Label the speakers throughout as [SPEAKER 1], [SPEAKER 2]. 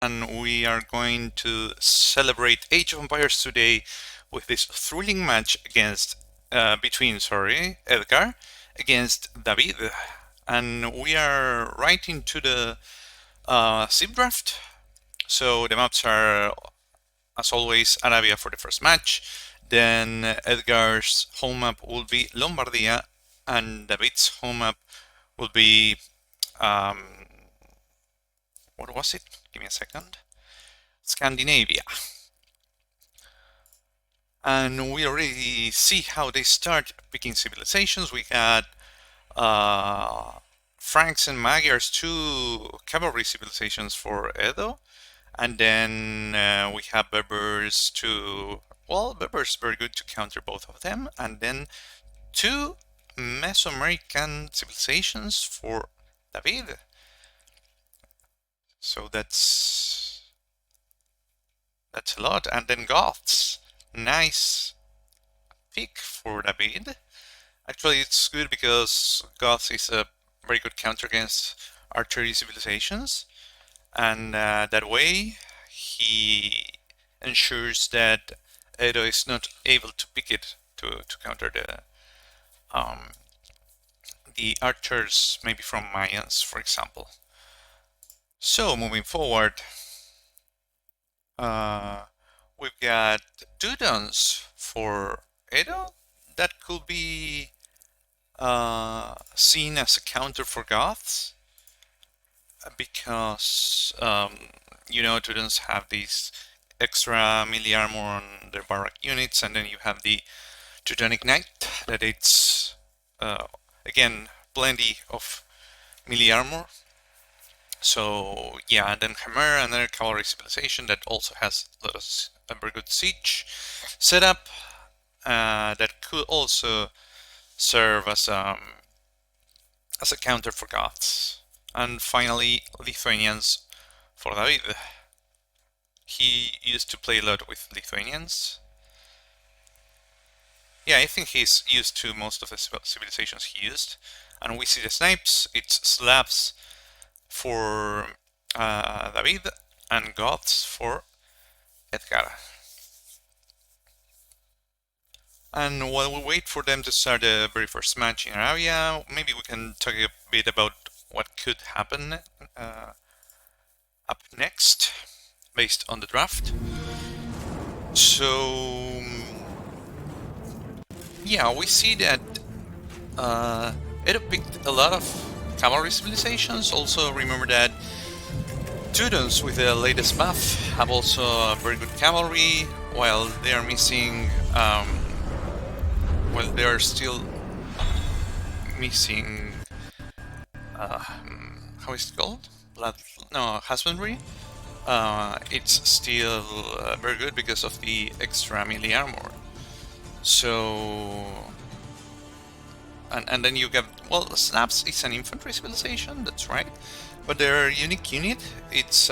[SPEAKER 1] And we are going to celebrate Age of Empires today with this thrilling match between Edgar against David. And we are right into the SIP draft. So the maps are, as always, Arabia for the first match. Then Edgar's home map will be Lombardia, and David's home map will be what was it? Give me a second. Scandinavia. And we already see how they start picking civilizations. We got Franks and Magyars, two cavalry civilizations for Edo. And then we have Berbers, Berbers very good to counter both of them. And then two Mesoamerican civilizations for David. So that's a lot. And then Goths. Nice pick for David. Actually, it's good because Goths is a very good counter against archery civilizations. And that way, he ensures that Edo is not able to pick it to counter the archers, maybe from Mayans, for example. So, moving forward, we've got Teutons for Edo. That could be seen as a counter for Goths, because Teutons have these extra melee armor on their barrack units, and then you have the Teutonic Knight that it's again plenty of melee armor. So yeah, and then Khmer, another cavalry civilization that also has a very good siege setup that could also serve as a counter for Goths. And finally, Lithuanians for David. He used to play a lot with Lithuanians. Yeah, I think he's used to most of the civilizations he used. And we see the snipes, it's Slavs for David and Goths for Edgar. And while we wait for them to start the very first match in Arabia, maybe we can talk a bit about what could happen up next based on the draft. So yeah, we see that Edo picked a lot of cavalry civilizations. Also remember that Teutons with the latest buff have also a very good cavalry, while they are missing they are still missing how is it called? Husbandry. It's still very good because of the extra melee armor. So and then you get, Slavs is an infantry civilization, that's right, but their unique unit, it's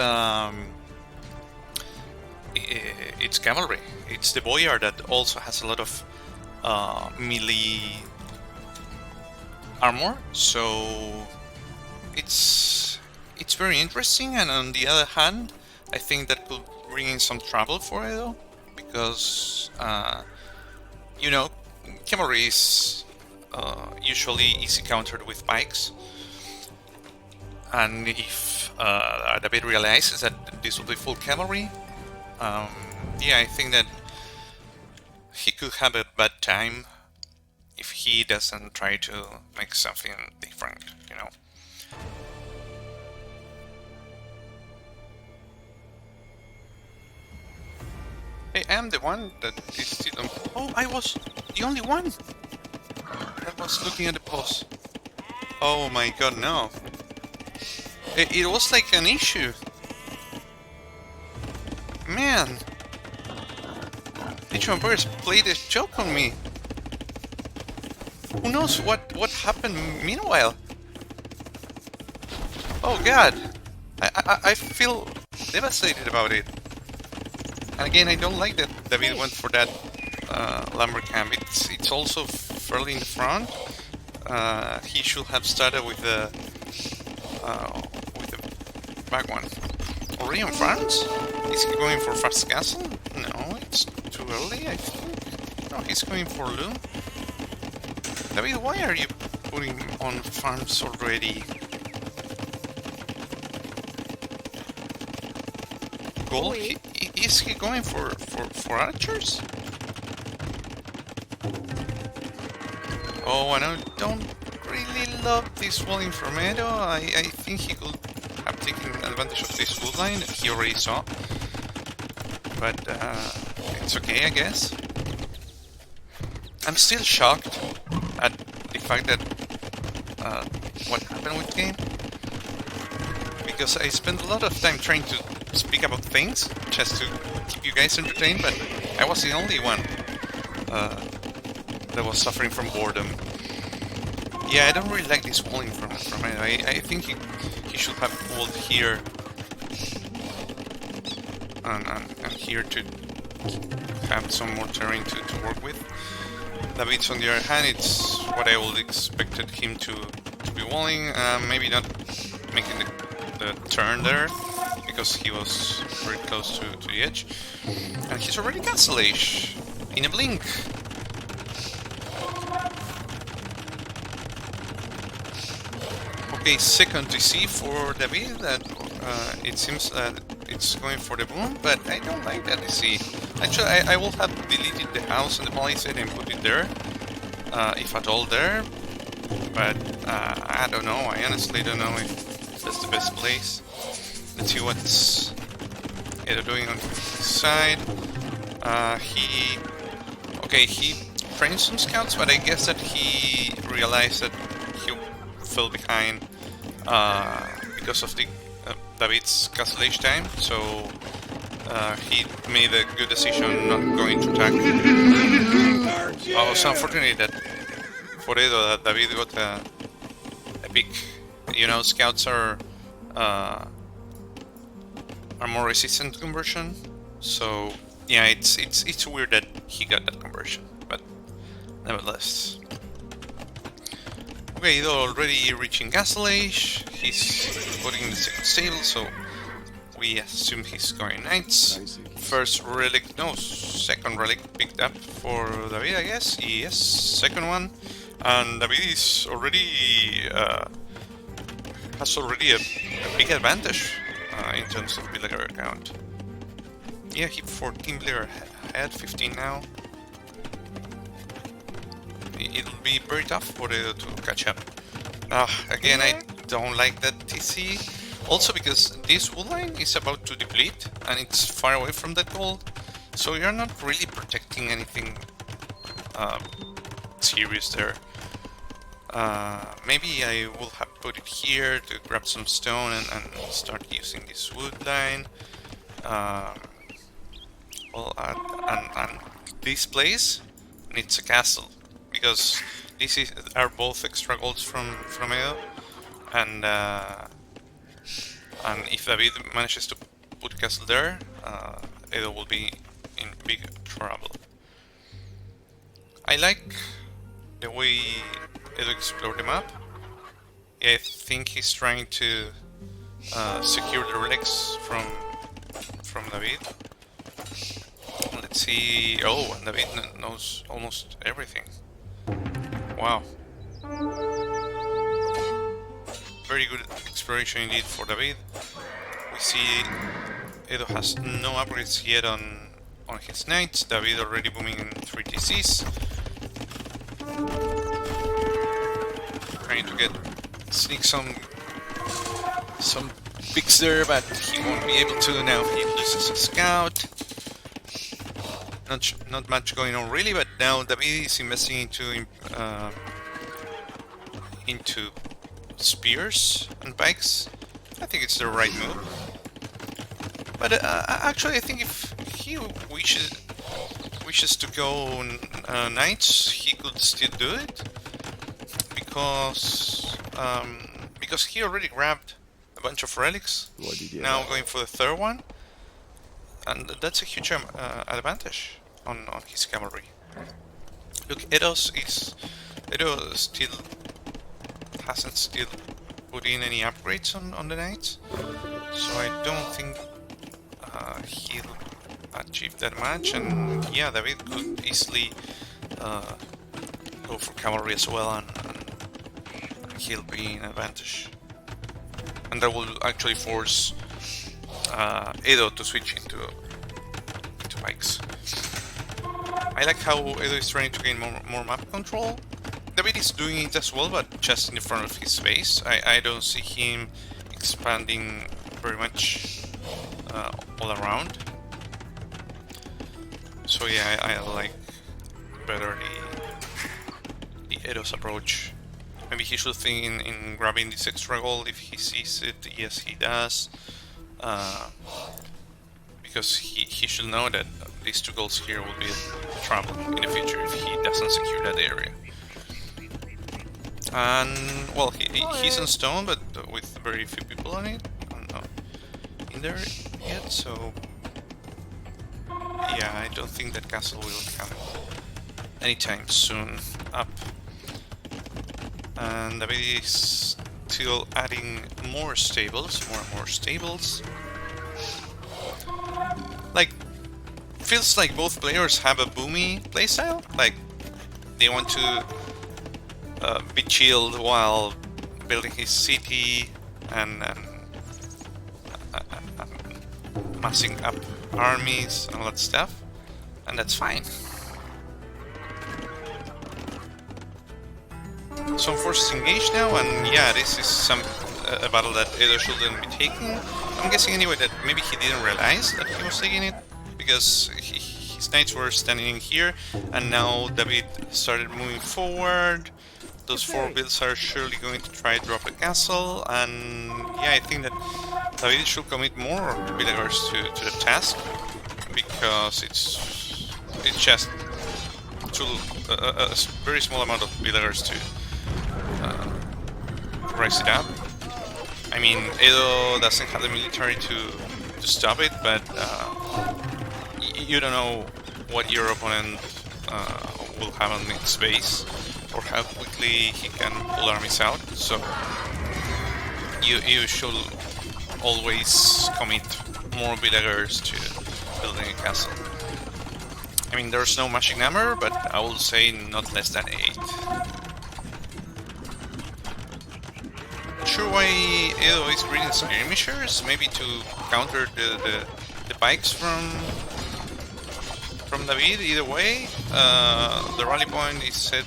[SPEAKER 1] cavalry. It's the Boyar that also has a lot of melee armor, so it's very interesting. And on the other hand, I think that could bring in some trouble for Edo, because cavalry is usually easy countered with pikes, and if David realizes that this will be full cavalry, yeah, I think that he could have a bad time if he doesn't try to make something different, Hey, I'm the one that is still on. Oh, I was the only one that was looking at the pause. Oh my god, no. It was like an issue. Man. Age of Empires played a joke on me. Who knows what happened meanwhile? Oh god. I feel devastated about it. And again, I don't like that David went for that lumber camp. It's also fairly in the front. He should have started with the back one. already on farms? Is he going for fast castle? No, it's too early, I think. No, he's going for loom. David, why are you putting on farms already? Gold? Is he going for archers? Oh, and I don't really love this walling from Edo. I think he could have taken advantage of this wood line. He already saw. But it's okay, I guess. I'm still shocked at the fact that what happened with the game. Because I spent a lot of time trying to speak about things just to keep you guys entertained, but I was the only one that was suffering from boredom. Yeah, I don't really like this walling from it. I think he should have walled here and here to have some more terrain to work with. David's on the other hand, it's what I would expected him to be walling. Maybe not making the turn there, because he was very close to the edge. And he's already castle age in a blink. Okay, second DC for David. That it seems that it's going for the boom, but I don't like that DC. Actually, I will have deleted the house and the palisade and put it there, if at all there. But I don't know. I honestly don't know if that's the best place. Let's see what's Edo doing on his side. He trained some scouts, but I guess that he realized that he fell behind because of the David's castle age time. So he made a good decision not going to attack. Oh, it's unfortunate that for Edo that David got a big. You know, scouts are more resistant to conversion, so yeah, it's weird that he got that conversion, but nevertheless. Okay, Edo already reaching castle age. He's putting the second stable, so we assume he's going knights. First relic, no, second relic picked up for David, I guess. Yes, second one, and David is already has already a big advantage in terms of villager count. Yeah, he 14 villager ahead, 15 now. It'll be very tough for Edo to catch up. Again, I don't like that TC. Also because this wood line is about to deplete and it's far away from that gold. So you're not really protecting anything serious there. Maybe I will have put it here to grab some stone and start using this wood line. And this place needs a castle, because these are both extra golds from Edo, and if David manages to put a castle there, Edo will be in big trouble. I like the way Edo explored the map. Yeah, I think he's trying to secure the relics from David. Let's see. Oh, and David knows almost everything. Wow. Very good exploration indeed for David. We see Edo has no upgrades yet on his knights. David already booming in 3 TCs. Trying to sneak some picks there, but he won't be able to now. He loses a scout. Not much going on really, but now David is investing into spears and pikes. I think it's the right move. But actually, I think if he wishes to go knights, he could still do it, because he already grabbed a bunch of relics. Now going for the third one, and that's a huge advantage on his cavalry. Look, Edo still hasn't put in any upgrades on the knights, so I don't think he'll achieve that much, and yeah, David could easily go for cavalry as well, and he'll be in advantage. And that will actually force Edo to switch into pikes. I like how Edo is trying to gain more map control. David is doing it as well, but just in the front of his base. I don't see him expanding very much all around. So yeah, I like better the Edo's approach. Maybe he should think in grabbing this extra gold if he sees it. Yes, he does. Because he should know that these 2 golds here will be trouble in the future if he doesn't secure that area. And well, he's on stone, but with very few people on it, in there yet. So yeah, I don't think that castle will come anytime soon up. And David is still adding more stables, more and more stables. Like, feels like both players have a boomy playstyle. Like, they want to be chilled while building his city and massing up armies and all that stuff, and that's fine. Some forces engaged now, and yeah, this is a battle that Edo shouldn't be taking. I'm guessing anyway that maybe he didn't realize that he was taking it, because his knights were standing here, and now David started moving forward. Those 4 builds are surely going to try to drop a castle, and yeah, I think that David should commit more villagers to the task, because it's just a very small amount of villagers to rise it up. I mean, Edo doesn't have the military to stop it, but you don't know what your opponent will have on its base, or how quickly he can pull armies out, so you should always commit more villagers to building a castle. I mean, there's no magic number, but I will say not less than 8. Not sure why Edo is breeding skirmishers, maybe to counter the pikes from David. Either way, the rally point is set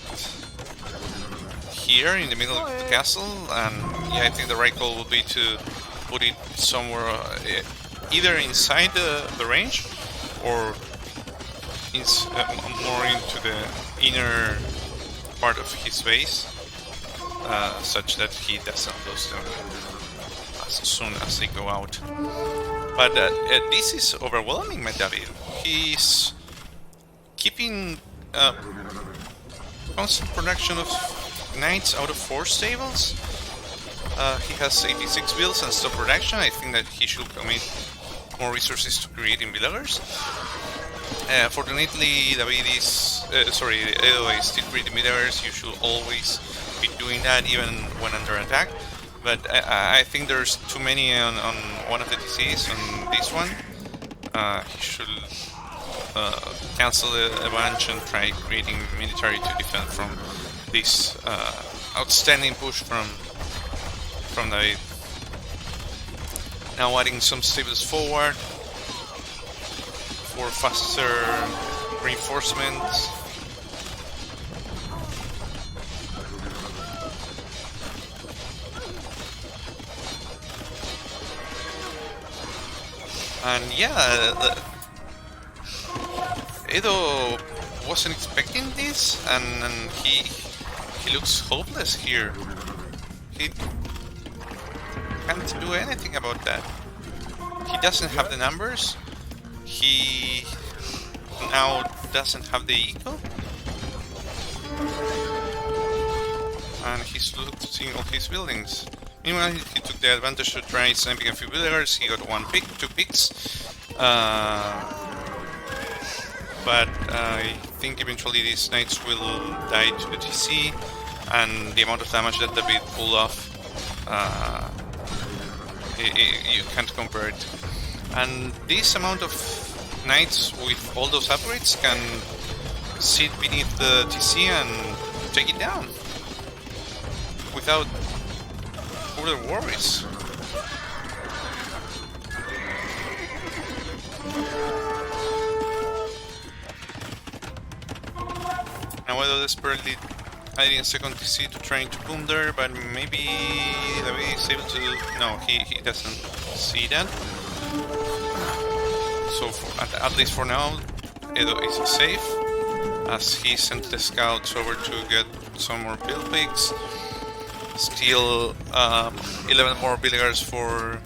[SPEAKER 1] here in the middle of the castle, and yeah, I think the right call would be to put it somewhere either inside the range or more into the inner part of his base, such that he doesn't lose them as soon as they go out. But this is overwhelming, my David. He's keeping constant production of knights out of 4 stables. He has 86 builds and stop production. I think that he should commit more resources to creating villagers. Fortunately, David is Edo is still creating villagers. You should always be doing that even when under attack. But I think there's too many on one of the DCs. On this one, he should cancel a bunch and try creating military to defend from this outstanding push from David. Now adding some stables forward for faster reinforcements. And yeah, Edo wasn't expecting this, and he looks hopeless here. He can't do anything about that. He doesn't have the numbers. He now doesn't have the eco, and he's losing all his buildings. Meanwhile, he took the advantage to try sniping a few villagers. He got 1 pick, 2 picks. But I think eventually these knights will die to the TC, and the amount of damage that David pulled off, you can't compare it And this amount of knights with all those upgrades can sit beneath the TC and take it down without further worries. Now Edo desperately adding a second TC to trying to boom there, but maybe David is able to... No, he doesn't see that. So at least for now, Edo is safe, as he sent the scouts over to get some more build pigs. Still 11 more villagers for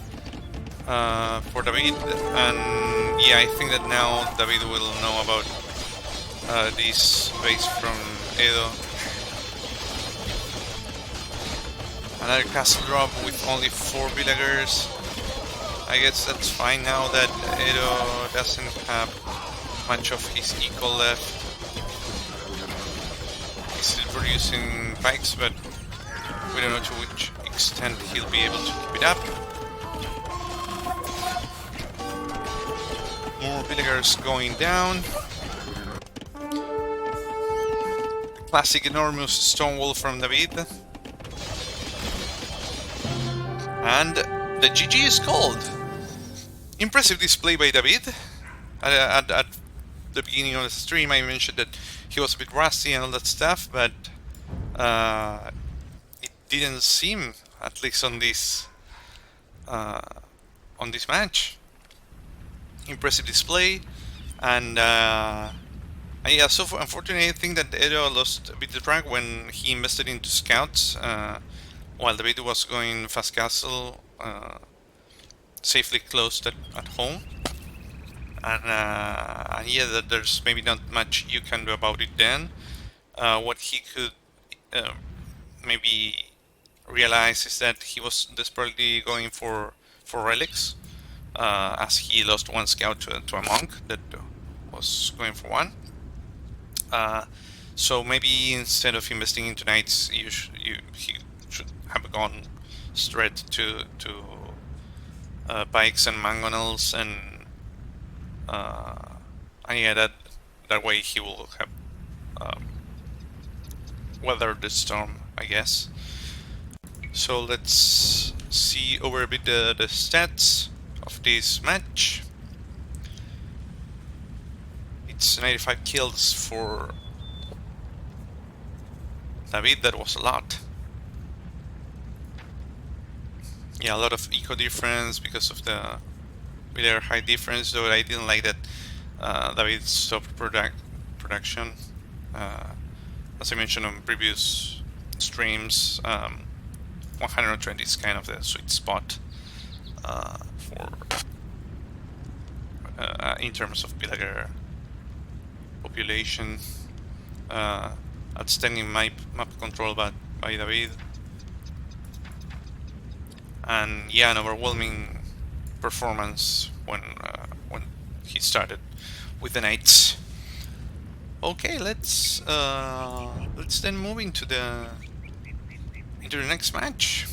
[SPEAKER 1] David, and yeah, I think that now David will know about this base from Edo. Another castle drop with only 4 villagers. I guess that's fine now that Edo doesn't have much of his eco left. He's still producing pikes, but we don't know to which extent he'll be able to keep it up. More villagers going down. Classic enormous stone wall from David. And the GG is called. Impressive display by David. At the beginning of the stream I mentioned that he was a bit rusty and all that stuff, but it didn't seem, at least on this match. Impressive display, and yeah, so unfortunately I think that Edo lost a bit the track when he invested into scouts, while David was going fast castle, safely closed at home. And yeah, that there's maybe not much you can do about it then. What he could maybe realize is that he was desperately going for relics, as he lost one scout to a monk that was going for one. So maybe instead of investing into knights, he should have gone straight to pikes and mangonels, and yeah, that way he will have weathered the storm, I guess. So let's see over a bit the stats of this match. It's 95 kills for David. That was a lot. Yeah, a lot of eco difference because of the really high difference, though I didn't like that David stopped production. As I mentioned on previous streams, 120 is kind of the sweet spot for in terms of villager population. Outstanding map control by David, and yeah, an overwhelming performance when he started with the knights. Okay, let's then move into the next match,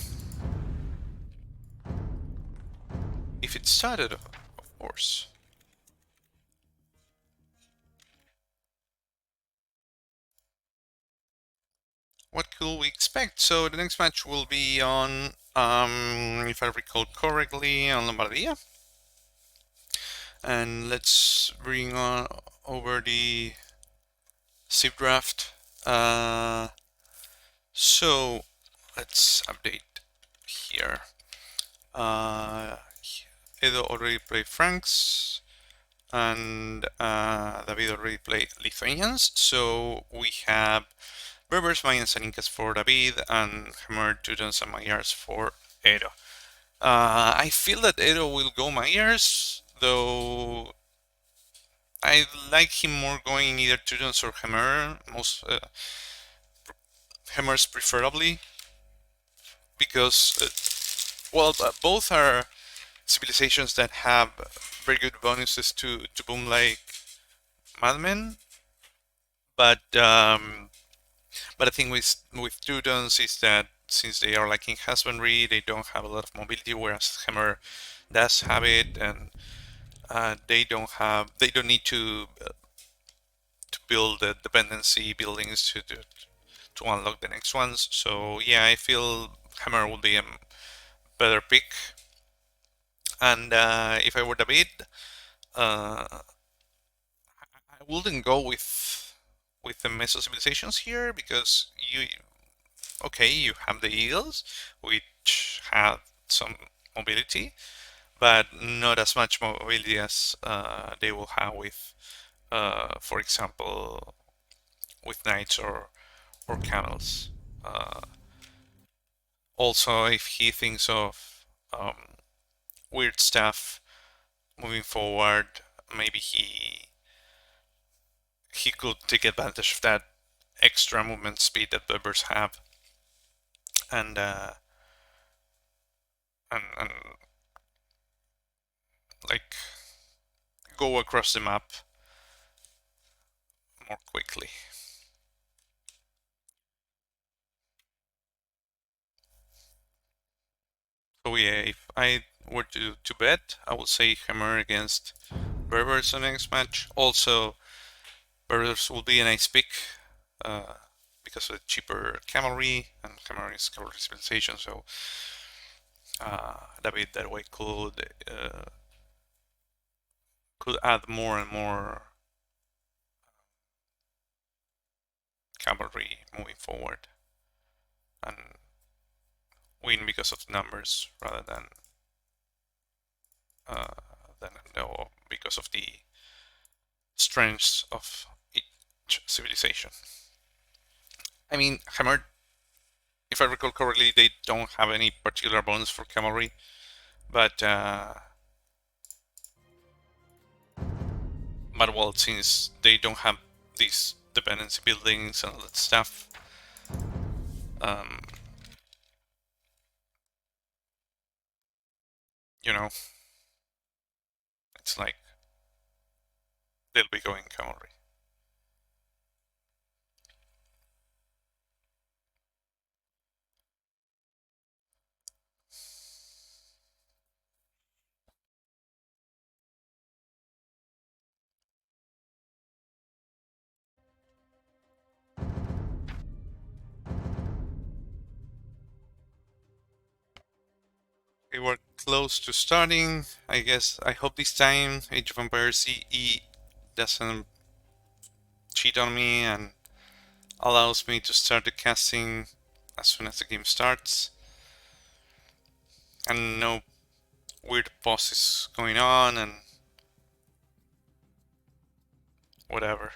[SPEAKER 1] if it started, of course. What could we expect? So the next match will be on, if I recall correctly, on Lombardia. And let's bring on over the SIP draft. So let's update here. Edo already played Franks, and David already played Lithuanians. So we have Berbers, Mayans, and Incas for David, and Khmer, Teutons, and Magyars for Edo. I feel that Edo will go Magyars, though I like him more going either Teutons or Khmer, Khmer's preferably, because well, both are civilizations that have very good bonuses to boom like madmen, but the thing with Teutons is that since they are lacking husbandry, they don't have a lot of mobility, whereas Khmer does have it, and they don't need to build the dependency buildings to unlock the next ones. So yeah, I feel Khmer would be a better pick. And if I were David, uh, I wouldn't go with the Meso civilizations here, because you have the Eagles, which have some mobility, but not as much mobility as they will have with, for example, with knights or camels. Also, if he thinks of weird stuff moving forward, maybe he could take advantage of that extra movement speed that Berbers have, and and like go across the map more quickly. So yeah, if I were to bet, I would say Hammer against Berbers on the next match. Also, Berbers will be a nice pick uh, because of the cheaper cavalry, and Hammer is cavalry civilization, so David that way could add more and more cavalry moving forward and win because of the numbers rather than no, because of the strengths of each civilization. I mean, Hammer, if I recall correctly, they don't have any particular bonus for cavalry, but well, since they don't have these dependency buildings and all that stuff, you know, it's like they'll be going cavalry. We were close to starting. I guess I hope this time Age of Empires CE doesn't cheat on me and allows me to start the casting as soon as the game starts, and no weird pauses going on and whatever.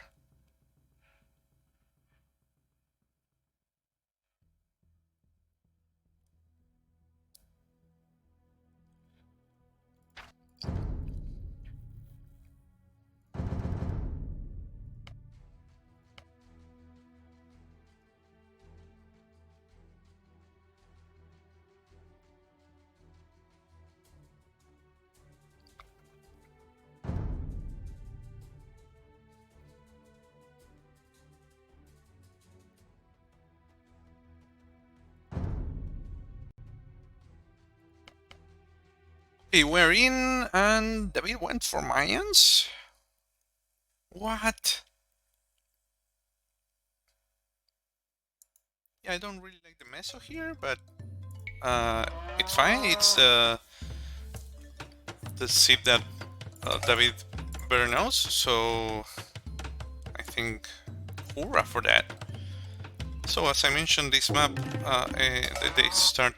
[SPEAKER 1] Okay, we're in, and David went for Mayans? What? Yeah, I don't really like the meso here, but it's fine. It's the ship that David better knows, so I think hurrah for that. So as I mentioned, this map, they start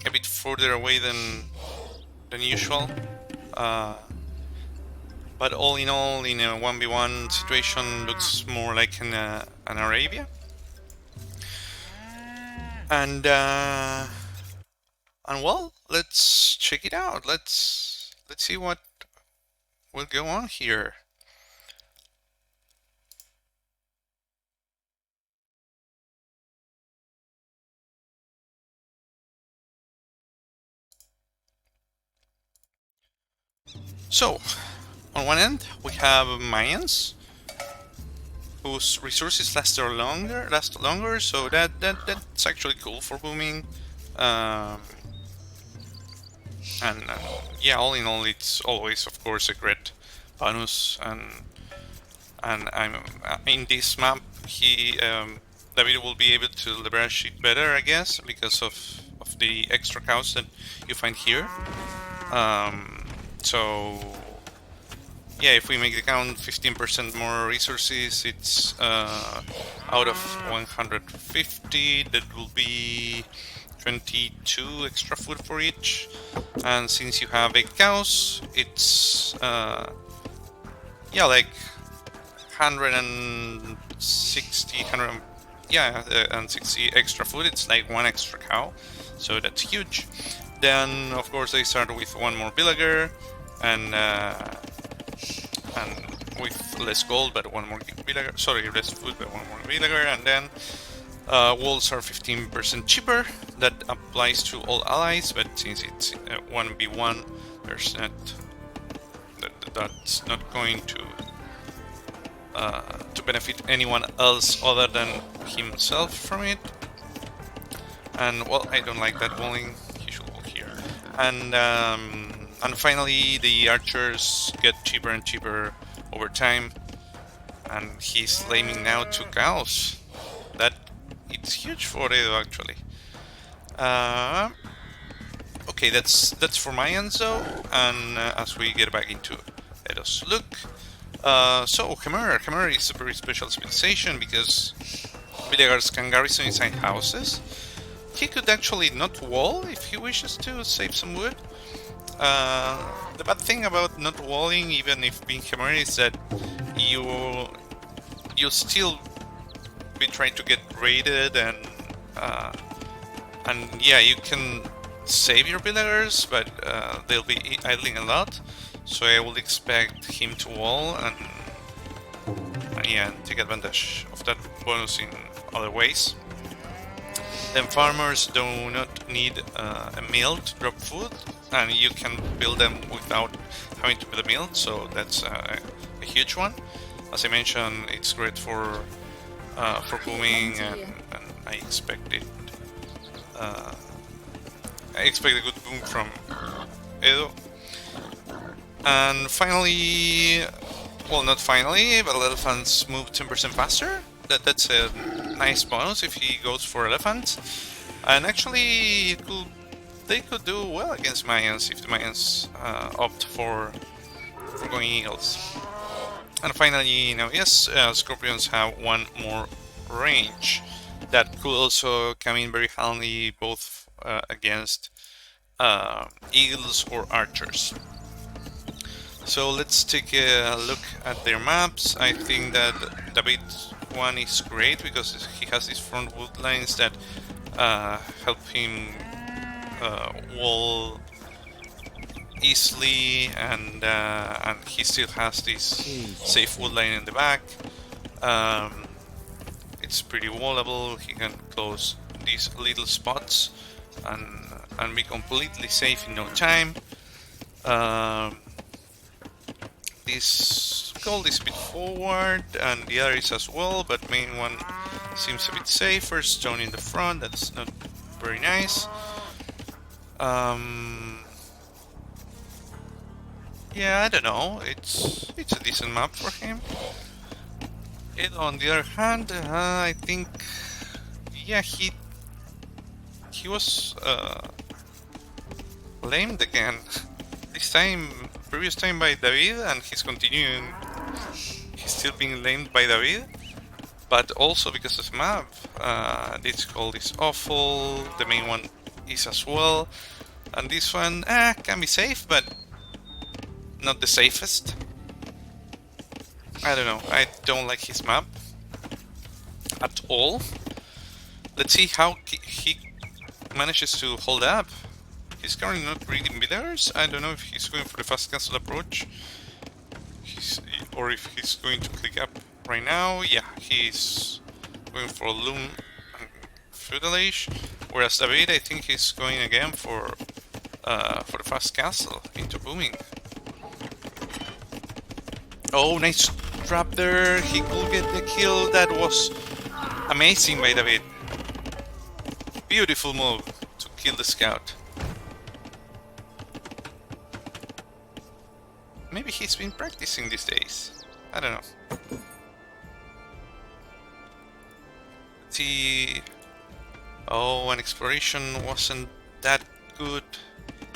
[SPEAKER 1] a bit further away than usual, but all in all, in a 1v1 situation, looks more like an Arabia. And well, let's check it out. Let's see what will go on here. So, on one end, we have Mayans, whose resources last longer. So that's actually cool for booming. And yeah, all in all, it's always, of course, a great bonus. And I'm in this map, David will be able to leverage it better, I guess, because of the extra cows that you find here. So yeah, if we make the count 15% more resources, it's out of 150, that will be 22 extra food for each. And since you have 8 cows, it's yeah, like 160, and 60 extra food. It's like 1 extra cow, so that's huge. Then of course they start with 1 more villager, and with less gold but 1 more villager, sorry, less food but 1 more villager. And then walls are 15% cheaper. That applies to all allies, but since it's 1v1, there's that's not going to benefit anyone else other than himself from it. And well, I don't like that walling. He should wall here. And finally, the archers get cheaper and cheaper over time, and he's laming now 2 cows. That it's huge for Edo, actually. Okay, that's for Mayans though. And as we get back into Edo's look, so Khmer is a very special civilization because villagers can garrison inside houses. He could actually not wall if he wishes to save some wood. The bad thing about not walling, even if being Khmer, is that you'll still be trying to get raided, and yeah, you can save your villagers, but they'll be idling a lot. So I would expect him to wall and yeah, take advantage of that bonus in other ways. Then farmers do not need a mill to drop food, and you can build them without having to build a mill, so that's a huge one. As I mentioned, it's great for booming, and I expect it. I expect a good boom from Edo. And finally, well, not finally, but elephants move 10% faster. That's a nice bonus if he goes for elephants. And actually, they could do well against Mayans if the Mayans opt for going eagles. And finally, now yes, scorpions have 1 more range. That could also come in very handy both against eagles or archers. So let's take a look at their maps. I think that David's one is great because he has these front wood lines that help him wall easily, and he still has this safe wood line in the back. It's pretty wallable. He can close these little spots and be completely safe in no time. This gold is a bit forward, and the other is as well, but main one seems a bit safer. Stone in the front, that's not very nice. Yeah, I don't know. It's a decent map for him. Edo, on the other hand, I think, yeah, he was lamed again. This time, previous time by David, and he's continuing. He's still being lamed by David, but also because of the map. This gold is awful. The main one is as well, and this one can be safe, but not the safest. I don't know. I don't like his map at all. Let's see how he manages to hold up. He's currently not reading villagers. I don't know if he's going for the fast castle approach, or if he's going to click up right now. Yeah, he's going for a loom and feudal age, whereas David, I think he's going again for the fast castle into booming. Oh, nice trap there. He could get the kill. That was amazing by David. Beautiful move to kill the scout. maybe he's been practicing these days. I don't know. Let's see. Oh, an exploration wasn't that good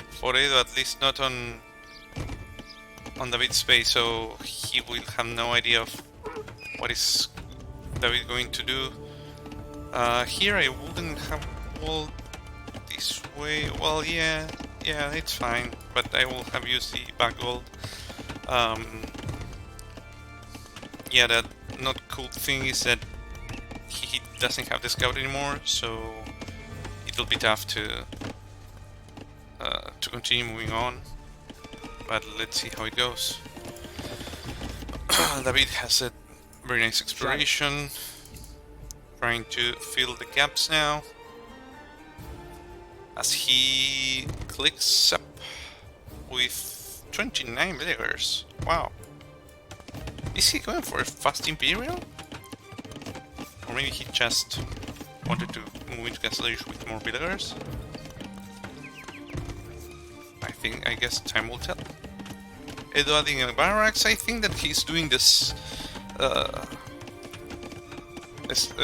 [SPEAKER 1] for Edo, at least not on David's base, so he will have no idea of what is David going to do. Here I wouldn't have walled this way. Well, yeah, it's fine, but I will have used the back wall. Yeah, that not cool thing is that he doesn't have the scout anymore, so it'll be tough to continue moving on. But let's see how it goes. David has a very nice exploration, trying to fill the gaps now, as he clicks up with 29 villagers. Wow. Is he going for a fast Imperial? Or maybe he just wanted to move into Castle Age with more villagers? I guess time will tell. Edo adding a barracks, I think that he's doing this a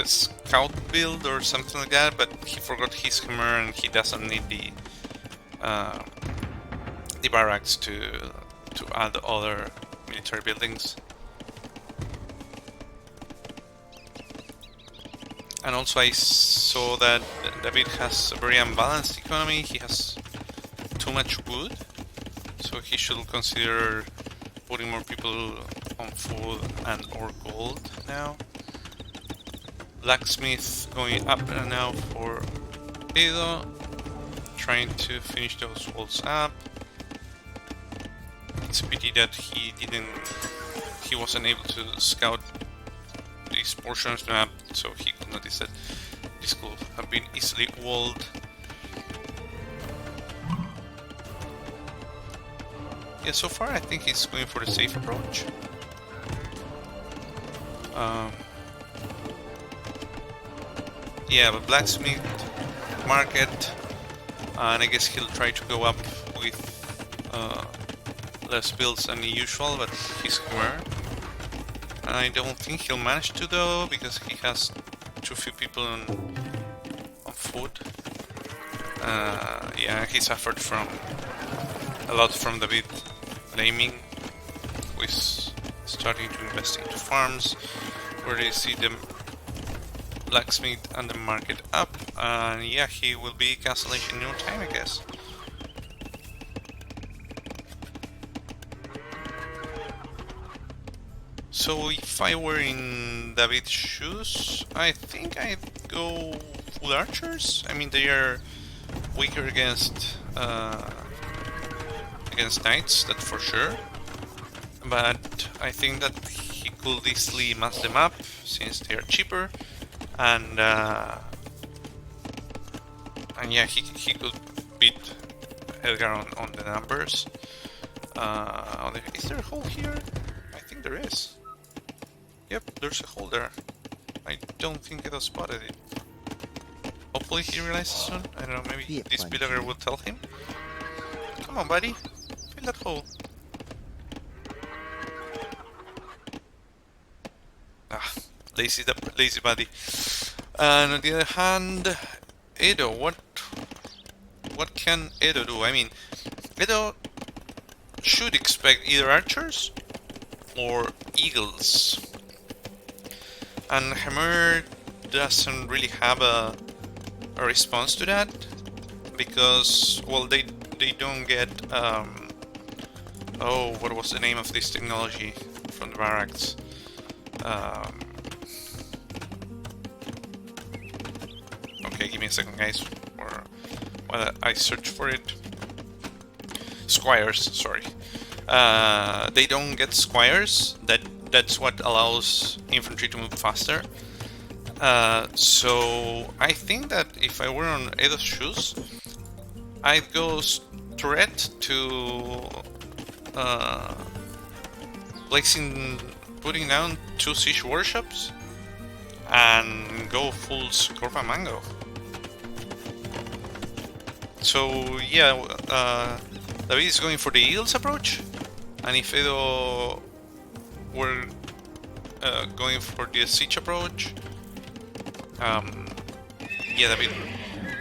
[SPEAKER 1] scout build or something like that, but he forgot his Khmer and he doesn't need the barracks to add other military buildings. And also I saw that David has a very unbalanced economy. He has too much wood, so he should consider putting more people on food and or gold now. Blacksmith going up and now for Edo, trying to finish those walls up. It's a pity that he wasn't able to scout these portions of the map, so he could notice that this could have been easily walled. Yeah, so far I think he's going for the safe approach. Yeah, but blacksmith, market, and I guess he'll try to go up with less builds than usual, but he's Khmer. I don't think he'll manage to though, because he has too few people on foot. Yeah, he suffered a lot from David blaming, who is starting to invest into farms, where you see the blacksmith and the market up, and yeah, he will be cancellation in no time, I guess. So if I were in David's shoes, I think I'd go full archers. I mean, they are weaker against knights, that's for sure. But I think that he could easily mass them up since they are cheaper, and yeah, he could beat Edgar on the numbers. Is there a hole here? I think there is. Yep, there's a hole there. I don't think Edo spotted it. Hopefully he realizes soon. I don't know, maybe this villager will tell him. Come on, buddy. Fill that hole. Ah, lazy buddy. And on the other hand, Edo, what can Edo do? I mean, Edo should expect either archers or eagles. And Khmer doesn't really have a response to that, because, well, they don't get oh, what was the name of this technology from the barracks? Okay, give me a second, guys, while I search for it. Squires, sorry. They don't get squires. That's what allows infantry to move faster. So I think that if I were on Edo's shoes, I'd go straight to putting down 2 siege warships and go full Scorpa Mango. So yeah, David is going for the eagles approach. And if Edo were going for the siege approach, yeah, David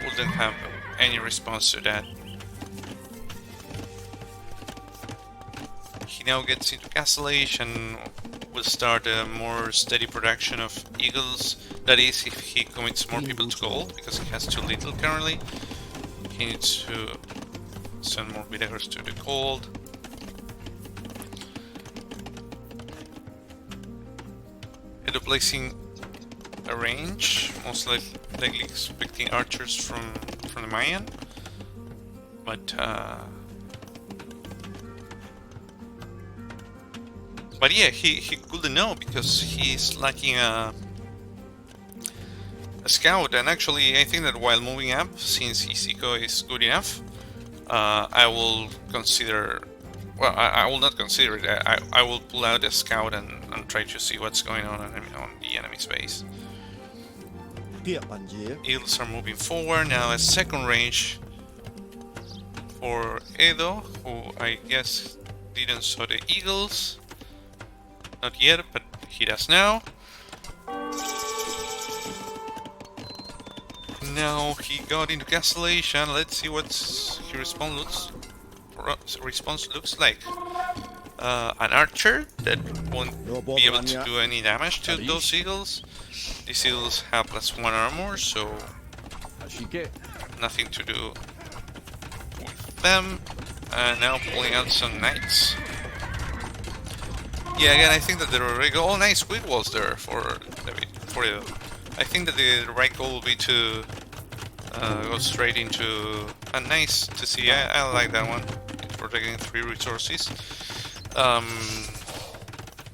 [SPEAKER 1] wouldn't have any response to that. He now gets into Castle Age and will start a more steady production of eagles. That is, if he commits more people to gold, because he has too little currently. He needs to send more villagers to the gold. End up placing a range, most likely expecting archers from the Mayan, but yeah, he couldn't know because he's lacking a scout. And actually, I think that while moving up, since his eco is good enough, I will consider. Well, I will not consider it. I will pull out a scout and try to see what's going on the enemy's base. Eagles are moving forward now. A second range for Edo, who I guess didn't saw the eagles. Not yet, but he does now. Now he got into Castle Age, and let's see what his response looks like. An archer that won't be able to do any damage to those eagles. These eagles have +1 armor, so nothing to do with them. Now pulling out some knights. Yeah, again, I think that the right goal. Oh, nice quick walls there for David. I think that the right goal will be to go straight into. And nice to see. I like that one. It's protecting 3 resources.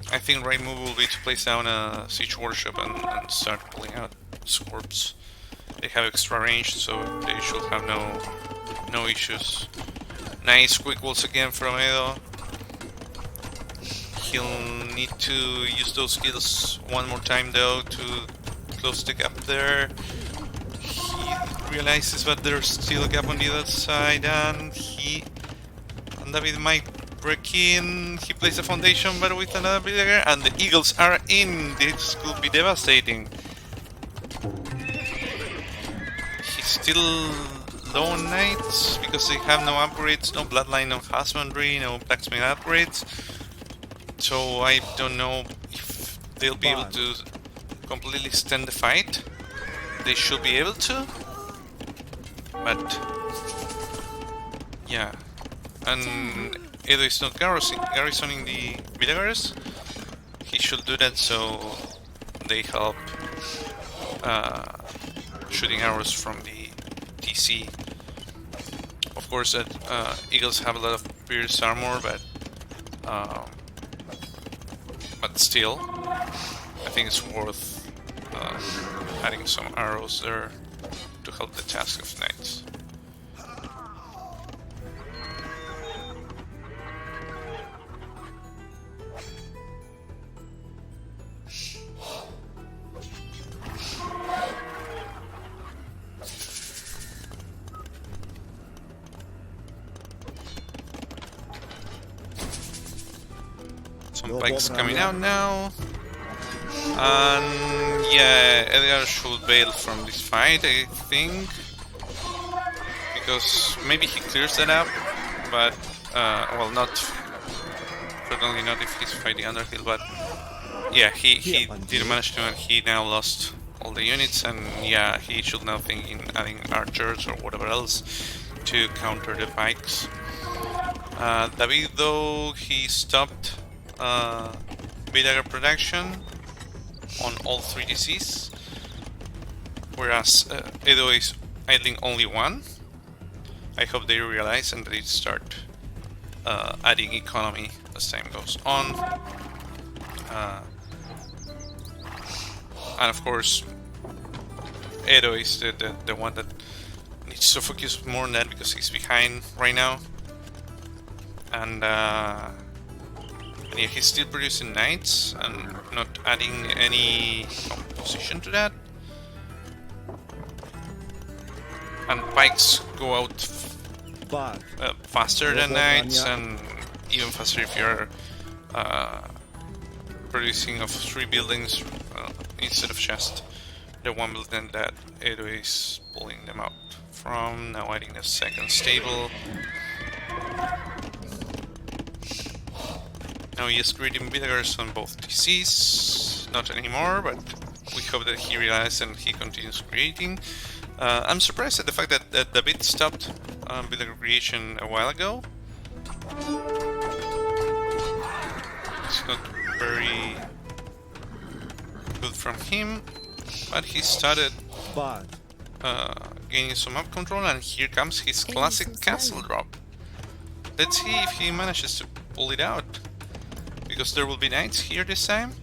[SPEAKER 1] I think right move will be to place down a siege workshop and start pulling out scorps. They have extra range, so they should have no issues. Nice quick walls again from Edo. He'll need to use those skills one more time though to close the gap there. He realizes that there's still a gap on the other side, and David might break in. He plays a foundation, but with another villager, and the eagles are in. This could be devastating. He's still low on knights because they have no upgrades, no bloodline, no husbandry, no blacksmith upgrades. So I don't know if they'll be able to completely stand the fight. They should be able to, but yeah. And Edo is not garrisoning the villagers. He should do that so they help shooting arrows from the TC. Of course, that eagles have a lot of pierced armor, but still, I think it's worth adding some arrows there to help the task of knights. Some bikes coming out now. And yeah, Edgar should bail from this fight, I think. Because maybe he clears that up, but, well, certainly not if he's fighting Underhill, but yeah, he didn't manage to, and he now lost all the units, and yeah, he should now think in adding archers or whatever else to counter the pikes. David, though, he stopped villager production on all 3 DCs, whereas Edo is idling only 1. I hope they realize and they start adding economy as time goes on. And of course, Edo is the one that needs to focus more on that because he's behind right now. And yeah, he's still producing knights and not adding any composition to that. And pikes go out faster than knights, and even faster if you're producing of 3 buildings instead of just the 1 building that Edo is pulling them out from. Now adding a second stable. Now he is creating villagers on both TCs. Not anymore, but we hope that he realizes and he continues creating. I'm surprised at the fact that David stopped villager creation a while ago. It's not very good from him, but he started gaining some map control, and here comes his classic castle drop. Let's see if he manages to pull it out, because there will be knights here this time,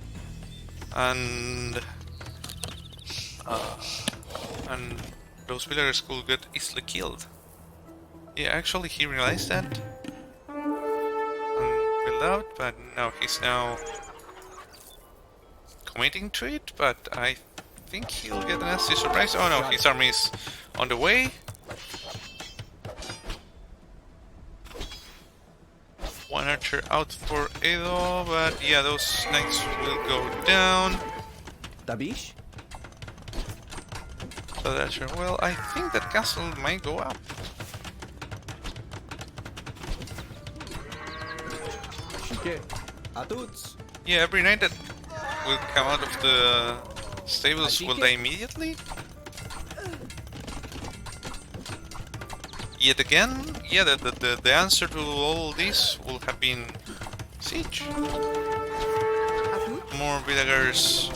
[SPEAKER 1] and those villagers could get easily killed. Yeah, actually he realized that and built out, but now he's now committing to it, but I think he'll get a nasty surprise. Oh no, his army is on the way. One archer out for Edo, but yeah, those knights will go down.
[SPEAKER 2] Dabish?
[SPEAKER 1] So that's sure. Well, I think that castle might go up. Yeah, every knight that will come out of the stables will die immediately. Yet again, yeah, the answer to all this will have been siege. More villagers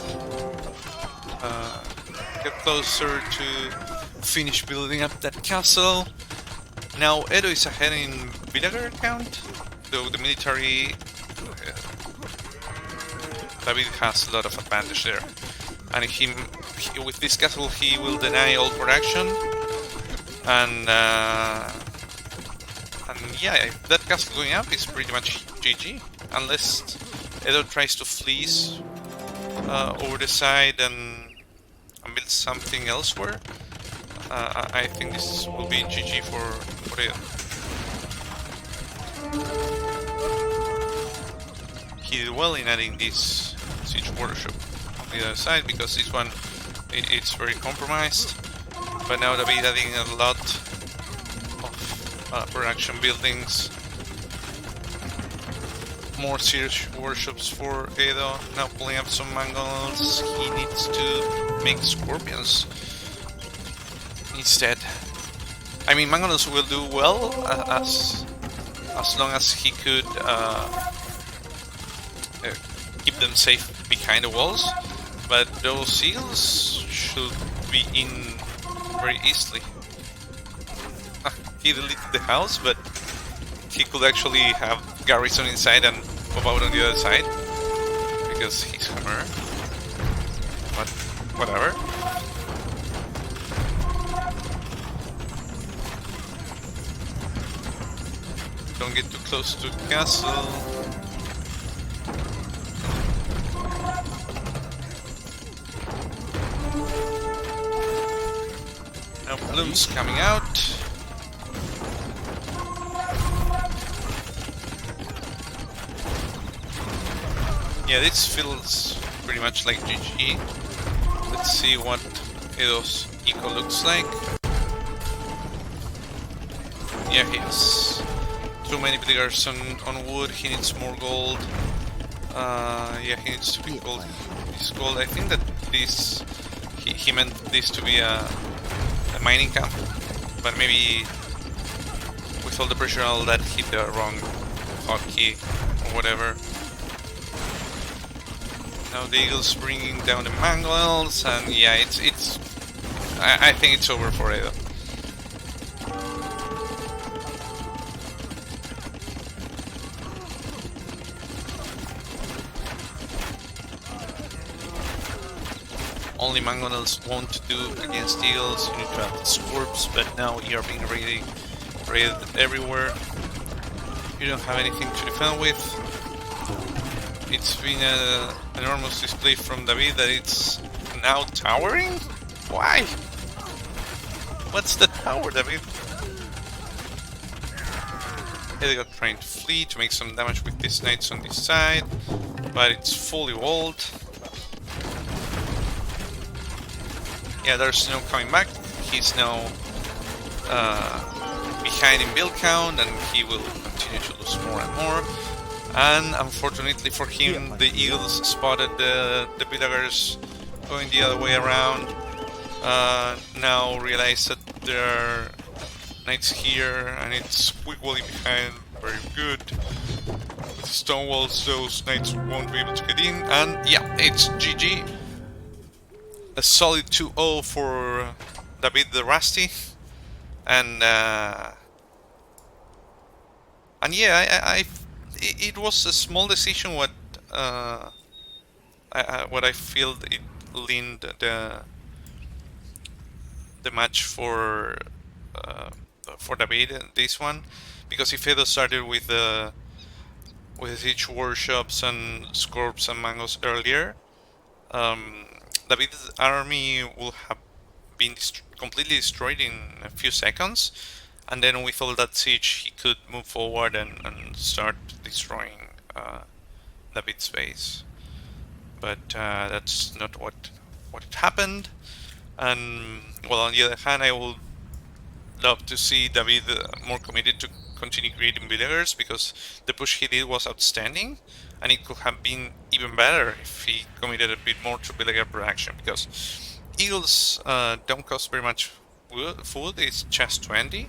[SPEAKER 1] get closer to finish building up that castle. Now Edo is ahead in villager count, though the military David has a lot of advantage there. And he with this castle he will deny all production. And yeah, if that castle going up is pretty much GG, unless Edo tries to fleece over the side and build something elsewhere. I think this will be GG for Edo. He did well in adding this siege workshop on the other side, because this one it's very compromised. But now David adding a lot of production buildings, more siege worships for Edo. Now pulling up some Mongols. He needs to make scorpions instead. I mean, Mongols will do well as long as he could keep them safe behind the walls. But those seals should be in very easily. He deleted the house, but he could actually have garrison inside and pop out on the other side, because he's Khmer. But whatever. Don't get too close to the castle. Now Bloom's coming out. Yeah, this feels pretty much like GG. Let's see what Edo's eco looks like. Yeah, he has too many villagers on wood. He needs more gold. Yeah, he needs to be gold. His gold. I think that this he meant this to be a mining camp, but maybe with all the pressure and all that hit the wrong hotkey or whatever. Now the Eagles bringing down the Mongols, and yeah, it's I think it's over for Edo. Only Mongols won't do against Eagles. You need to have Scorps, but now you're being raided everywhere. You don't have anything to defend with. It's been an enormous display from David that it's now towering? Why? What's the tower, David? Edgar trying to flee to make some damage with these knights on this side, but it's fully walled. Yeah, there's no coming back. He's now behind in build count, and he will continue to lose more and more. And unfortunately for him, the Eagles spotted the villagers going the other way around. Now realize that there are knights here, and it's quick walling behind. Very good. With stone walls, those knights won't be able to get in. And yeah, it's GG. A solid 2-0 for David the Rusty. And yeah, it was a small decision what I feel it leaned the match for David, this one, because if Feudal started with siege workshops and scorps and mangoes earlier, David's army will have been completely destroyed in a few seconds, and then with all that siege he could move forward and start destroying David's base. But that's not what happened. And well, on the other hand, I would love to see David more committed to continue creating villagers, because the push he did was outstanding, and it could have been even better if he committed a bit more to villager production, because eagles don't cost very much food, it's just 20,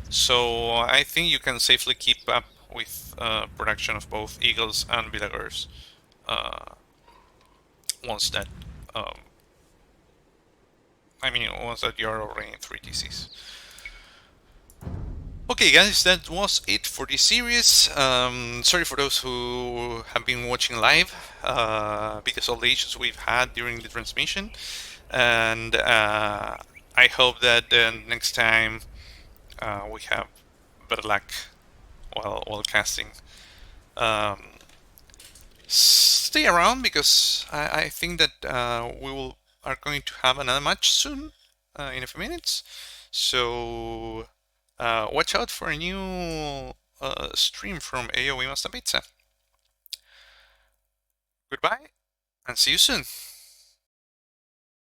[SPEAKER 1] so I think you can safely keep up with production of both eagles and villagers once that once that you are already in 3 TCs. Okay guys, that was it for this series. Sorry for those who have been watching live because of the issues we've had during the transmission, and I hope that next time we have better luck while casting. Stay around, because I think that we are going to have another match soon in a few minutes, so watch out for a new stream from AoE Mastapizza. Goodbye, and see you soon.